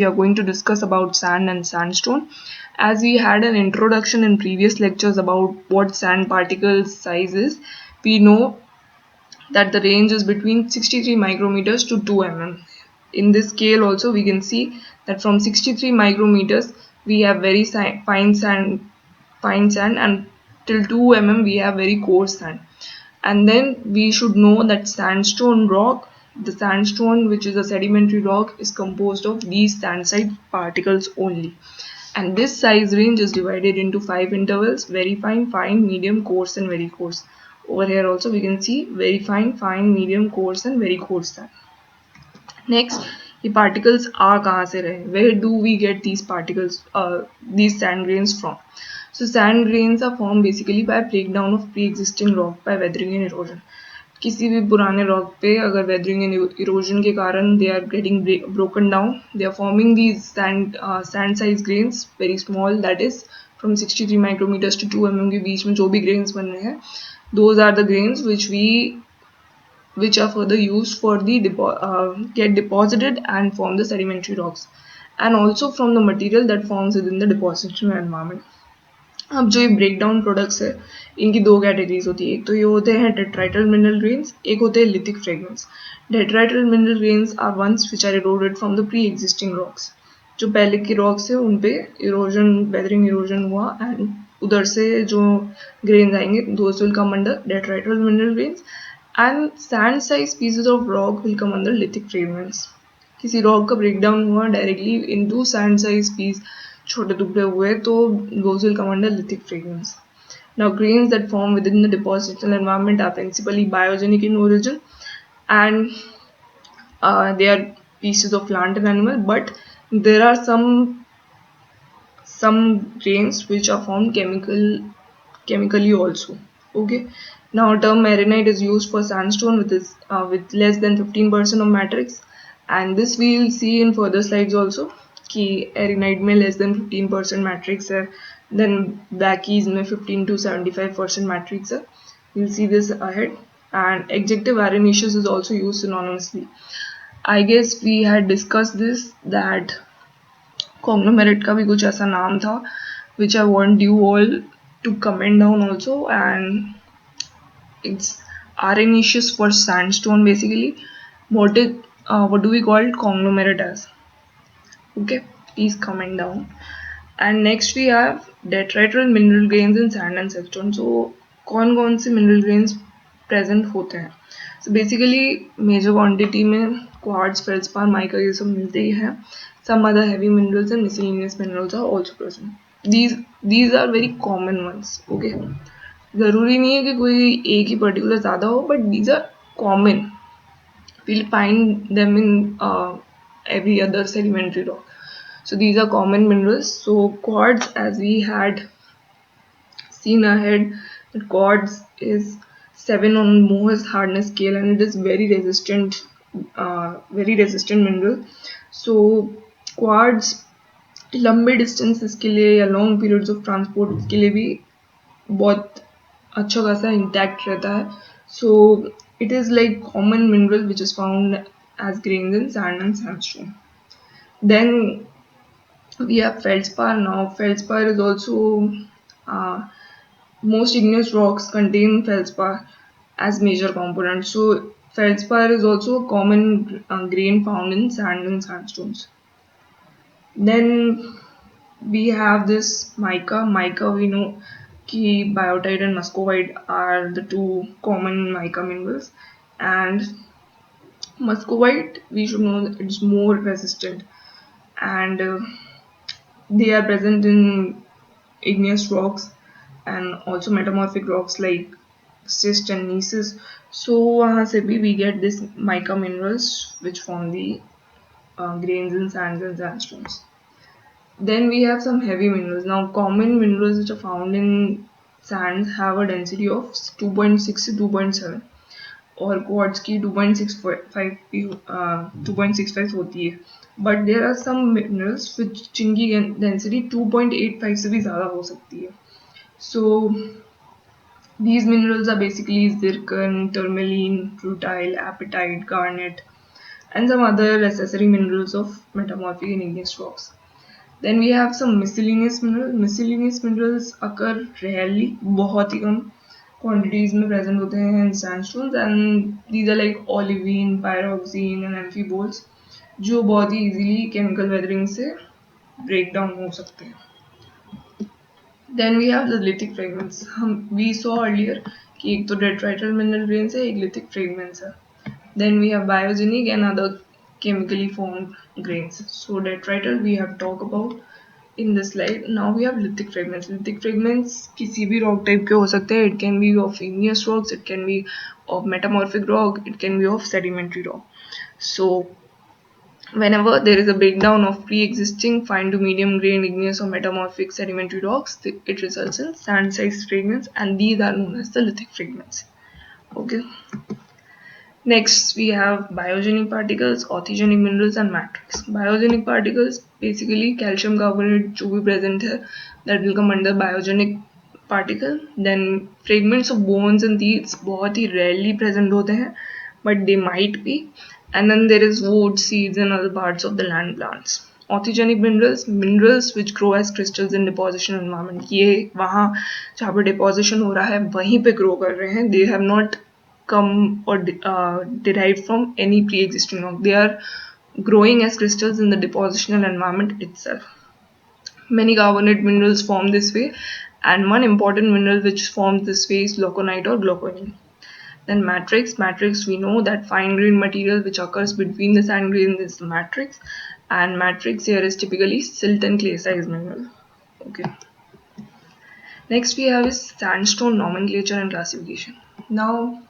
We are going to discuss about sand and sandstone. As we had an introduction in previous lectures about what sand particles size is, we know that the range is between 63 micrometers to 2 mm. In this scale also we can see that from 63 micrometers we have very fine sand, and till 2 mm we have very coarse sand. And then we should know that sandstone rock, the sandstone which is a sedimentary rock, is composed of these sandstone particles only. And this size range is divided into 5 intervals: very fine, fine, medium, coarse and very coarse. Over here also we can see very fine, fine, medium, coarse and very coarse sand. Next, the particles are kahan se rahe? Where do we get these particles, these sand grains from? So sand grains are formed basically by breakdown of pre-existing rock by weathering and erosion. किसी भी पुराने rock पे अगर weathering and erosion के कारण they are getting broken down, they are forming these sand size grains very small, that is from 63 micrometres to 2 mm के बीच में जो भी ग्रेन्स बन रहे हैं, those are the grains which are further used for the get deposited and form the sedimentary rocks, and also from the material that forms within the depositional environment. अब जो ये ब्रेकडाउन प्रोडक्ट्स है, इनकी दो categories होती है. एक तो ये होते हैं डेट्राइटल मिनरल ग्रेन्स, एक होते हैं lithic fragments. Detrital mineral grains are ones which are eroded from the pre existing rocks. जो पहले के रॉक्स है उन पे इरोजन, वेदरिंग इरोजन हुआ, एंड उधर से जो ग्रेन्स आएंगे those will come under detrital mineral grains, and sand size pieces of rock will come under lithic fragments. किसी रॉक का ब्रेकडाउन हुआ directly into sand size piece, छोटे टुकड़े हुए, तो those will come under lithic fragments. Now grains that form within the depositional environment are principally biogenic in origin, and they are pieces of plant and animal, but there are some grains which are formed chemically also. Okay. Now term marinite is used for sandstone with less than 15% of matrix, and this we will see in further slides also कि एरिनाइट में less than 15% matrix है, then ब्लैकीज में 15 to 75% matrix है. We'll see this ahead. And adjective arenaceous is also used synonymously. I guess we had discussed this, that conglomerate का भी कुछ ऐसा नाम था, which I want you all to comment down also, and it's arenaceous for sandstone basically. What do we call conglomerate as? Okay, please comment down. And next we have detrital mineral grains in sand and sandstone. So कौन से mineral grains present होते हैं? So basically major quantity में quartz, feldspar, mica ये सब मिलते ही हैं. Some other heavy minerals and miscellaneous minerals are also present. These are very common ones. Okay, ज़रूरी नहीं है कि कोई एक ही particular ज़्यादा हो, but these are common. We'll find them in every other sedimentary rock. So these are common minerals. So quartz, as we had seen ahead, that quartz is 7 on Mohs hardness scale, and it is very resistant mineral. So quartz लंबे distances के लिए या long periods of transport के लिए भी बहुत अच्छा खासा इंटैक्ट रहता है. So it is like common mineral which is found as grains in sand and sandstone. Then we have feldspar. Now feldspar is also most igneous rocks contain feldspar as major component. So feldspar is also a common grain found in sand and sandstones. Then we have this mica. We know कि biotite and muscovite are the two common mica minerals, and muscovite we should know that it's more resistant, and they are present in igneous rocks and also metamorphic rocks like schist and gneisses. So वहाँ से भी we get this mica minerals which form the grains in sands and sandstones. Then we have some heavy minerals. Now common minerals which are found in sands have a density of 2.6 to 2.7, और quartz की 2.65 होती है. But there are some minerals जिनकी density 2.85 से भी ज़्यादा हो सकती है. सो these minerals are basically zircon, tourmaline, rutile, apatite, garnet, and some other accessory minerals of metamorphic and igneous rocks. Then we have some miscellaneous minerals. Miscellaneous minerals occur rarely, बहुत ही कम quantities में present होते हैं in sandstones, and these are like olivine, pyroxene and amphiboles जो बहुत ही easily chemical weathering से break down हो सकते हैं. Then we have the lithic fragments. We saw earlier कि एक तो detrital mineral grains है, एक lithic fragments है. Then we have biogenic and other chemically formed grains. So detrital we have talked about in this slide. Now we have lithic fragments. Lithic fragments किसी भी rock type के हो सकते हैं. It can be of igneous rocks, it can be of metamorphic rock, it can be of sedimentary rock. So whenever there is a breakdown of pre-existing fine to medium grain igneous or metamorphic sedimentary rocks, it results in sand-sized fragments, and these are known as the lithic fragments. Okay. Next, we have biogenic particles, orthogenic minerals and matrix. Biogenic particles, basically calcium carbonate जो भी present है, that will come under biogenic particle. Then fragments of bones and teeth बहुत ही rarely present होते हैं, but they might be. And then there is wood, seeds and other parts of the land plants. Orthogenic minerals, minerals which grow as crystals in deposition environment. ये वहाँ जहाँ पे deposition हो रहा है वहीं पे grow कर रहे हैं. They have not come or derived from any pre-existing rock. They are growing as crystals in the depositional environment itself. Many carbonate minerals form this way, and one important mineral which forms this way is glauconite or glauconine. Then matrix. Matrix, we know that fine grained material which occurs between the sand grains is the matrix, and matrix here is typically silt and clay size mineral. Okay. Next we have is sandstone nomenclature and classification. Now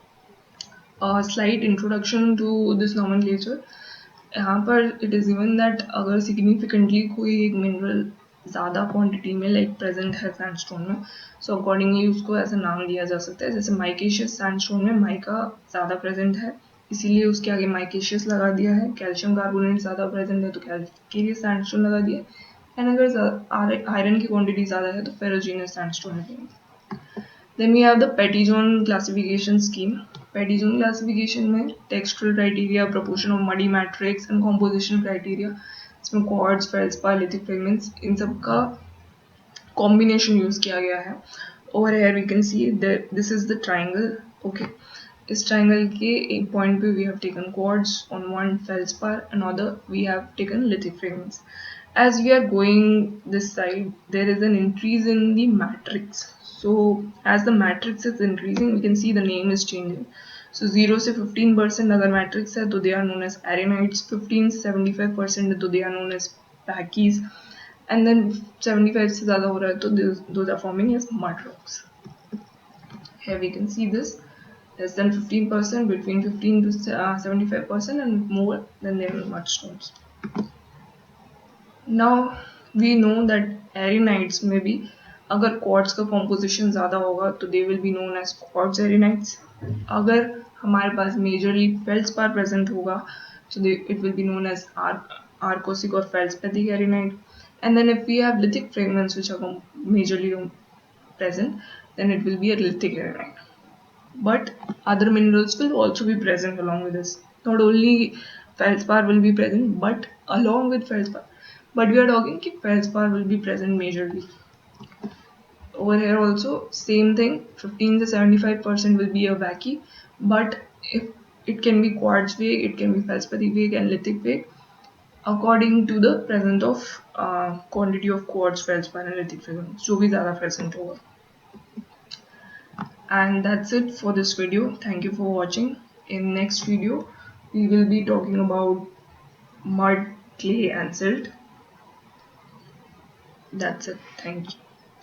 a slight introduction to this nomenclature. यहाँ पर it is given that अगर significantly कोई एक mineral ज़्यादा quantity में like present है sandstone में, so accordingly उसको ऐसा नाम दिया जा सकता है. जैसे micaceous sandstone में mica ज़्यादा present है, इसीलिए उसके आगे micaceous लगा दिया है. कैल्शियम कार्बोनेट ज़्यादा present है तो calcareous sandstone लगा दिया है, and अगर आयरन की quantity ज़्यादा है तो ferruginous sandstone लगेगा. Then we have the petty zone classification scheme. Petty zone classification में textural criteria, proportion of muddy matrix and composition criteria, इसमें quartz, feldspar, lithic fragments, इन सब का combination use किया गया है. Over here we can see that this is the triangle. Okay, इस triangle के एक point पे we have taken quartz, on one feldspar, another we have taken lithic fragments. As we are going this side, there is an increase in the matrix. So as the matrix is increasing, we can see the name is changing. So 0 से 15% अगर matrix है तो they are known as arenites, 15 से 75% है तो they are known as packies, and then 75 से ज़्यादा हो रहा है तो those are forming as mud rocks. Here we can see this less than 15%, between 15 to 75%, and more than they are mudstones. Now we know that arenites में भी अगर quartz का कॉम्पोजिशन ज़्यादा होगा तो they will be known as quartz arenites. अगर हमारे पास मेजरली फेल्ड्स्पार प्रेजेंट होगा तो it will be known as arkosic और feldspathic arenite. And then if we have lithic fragments which are majorly present, then it will be a lithic arenite. But other minerals will also be present along with this. Not only feldspar will be present, but along with feldspar. But we are talking that feldspar will be present majorly. Over here also same thing, 15 to 75% will be a vacuum, but if it can be quartz wake, it can be feldspathic wake and lithic wake according to the presence of quantity of quartz, feldspar and lithic fragments जो भी ज़्यादा present होगा. And that's it for this video. Thank you for watching. In next video we will be talking about mud, clay and silt. That's it. Thank you.